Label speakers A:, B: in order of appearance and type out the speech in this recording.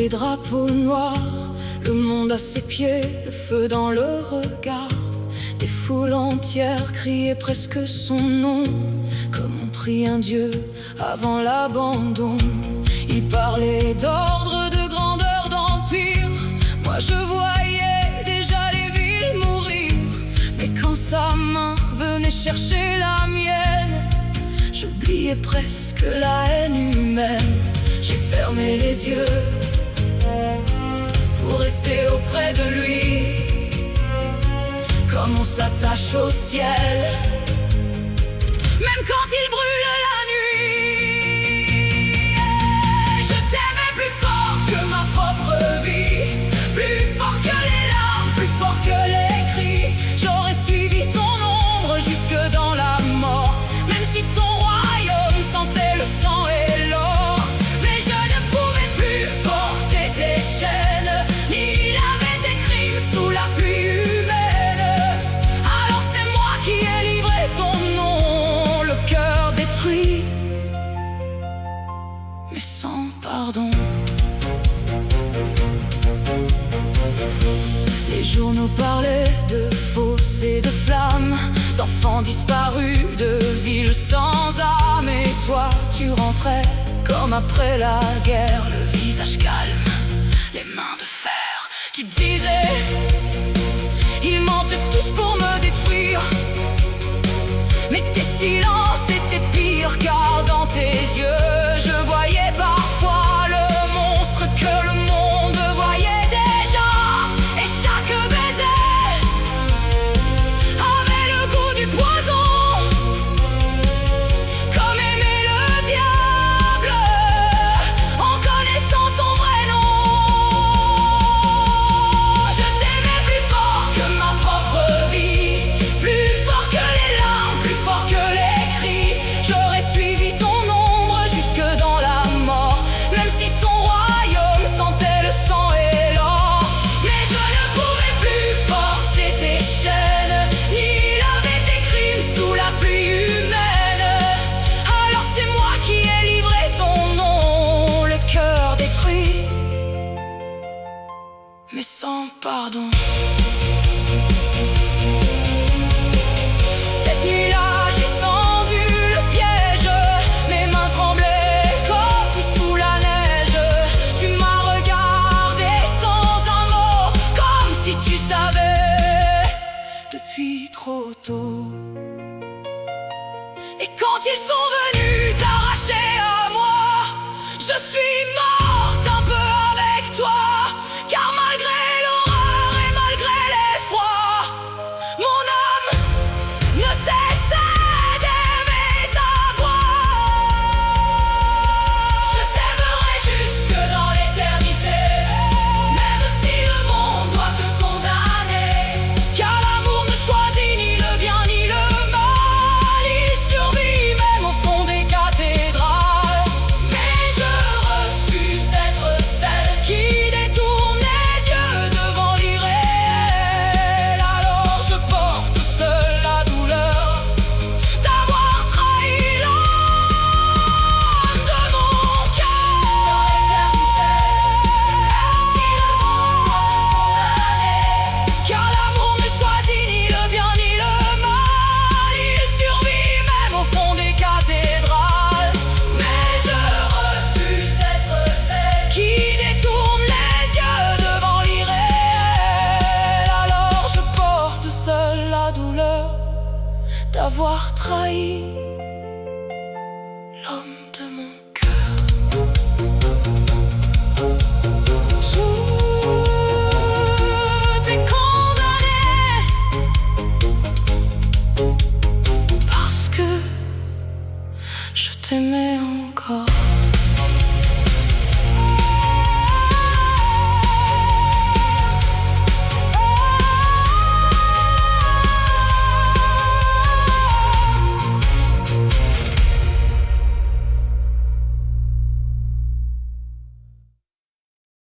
A: des drapeaux noirs, le monde à ses pieds, le feu dans le regard. Des foules entières criaient presque son nom, comme on prie un dieu avant l'abandon. Il parlait d'ordre, de grandeur, d'empire. Moi je voyais déjà les villes mourir, mais quand sa main venait chercher la mienne, j'oubliais presque la haine humaine. J'ai fermé les yeux pour rester auprès de lui, comme on s'attache au ciel, même quand il brûle la nuit. Je t'aimais plus fort que ma propre vie, plus fort que les larmes, plus fort que les cris. J'aurais suivi ton ombre jusque dans la mort, même si ton royaume sentait le sang et l'or. Mais je ne pouvais plus porter tes chaînes, ni laver tes crimes sous la pluie humaine. Alors c'est moi qui ai livré ton nom, le cœur détruit, mais sans pardon. Les journaux parlaient de fossés, de flammes, d'enfants disparus, de villes sans âme. Et toi, tu rentrais comme après la guerre, le visage calme, les mains de fer. Tu disais, ils mentent tous pour me détruire, mais tes silences étaient pires, car dans tes yeux, je voyais parfois le monstre que le monde voyait déjà. Et chaque baiser avait le goût du poison, comme aimait le diable en connaissant son vrai nom. Je t'aimais plus fort que ma propre vie, plus fort que les larmes, plus fort que les cris. J'aurais suivi ton ombre jusque dans la mort, même si ton royaume sentait le sang et l'or. Mais je ne pouvais plus porter tes chaînes, ni laver tes crimes sous la pluie humaine. Alors c'est moi qui ai livré ton nom, le cœur détruit, mais sans pardon. Cette nuit-là, j'ai tendu le piège, mes mains tremblaient comme sous la neige. Tu m'as regardé sans un mot, comme si tu savais depuis trop tôt. Et quand ils sont venus t'arracher à moi, je suis morte un peu avec toi, car malgré l'horreur et malgré l'effroi, mon âme ne cessait d'aimer ta voix. Je t'aimerai jusque dans l'éternité, même si le monde doit te condamner, car l'amour ne choisit ni le bien ni le mal. Il survit même au fond des cathédrales. Mais je refuse d'être celle qui détourne les yeux devant l'irréel. Alors je porte seule la douleur d'avoir trahi l'homme de mon cœur. Car l'amour ne choisit ni le bien ni le mal. Il survit même au fond des cathédrales. Mais je refuse d'être celle qui détourne les yeux devant l'irréel. Alors je porte seule la douleur d'avoir trahi l'homme de mon cœur. Je t'ai condamné parce que je t'aimais encore.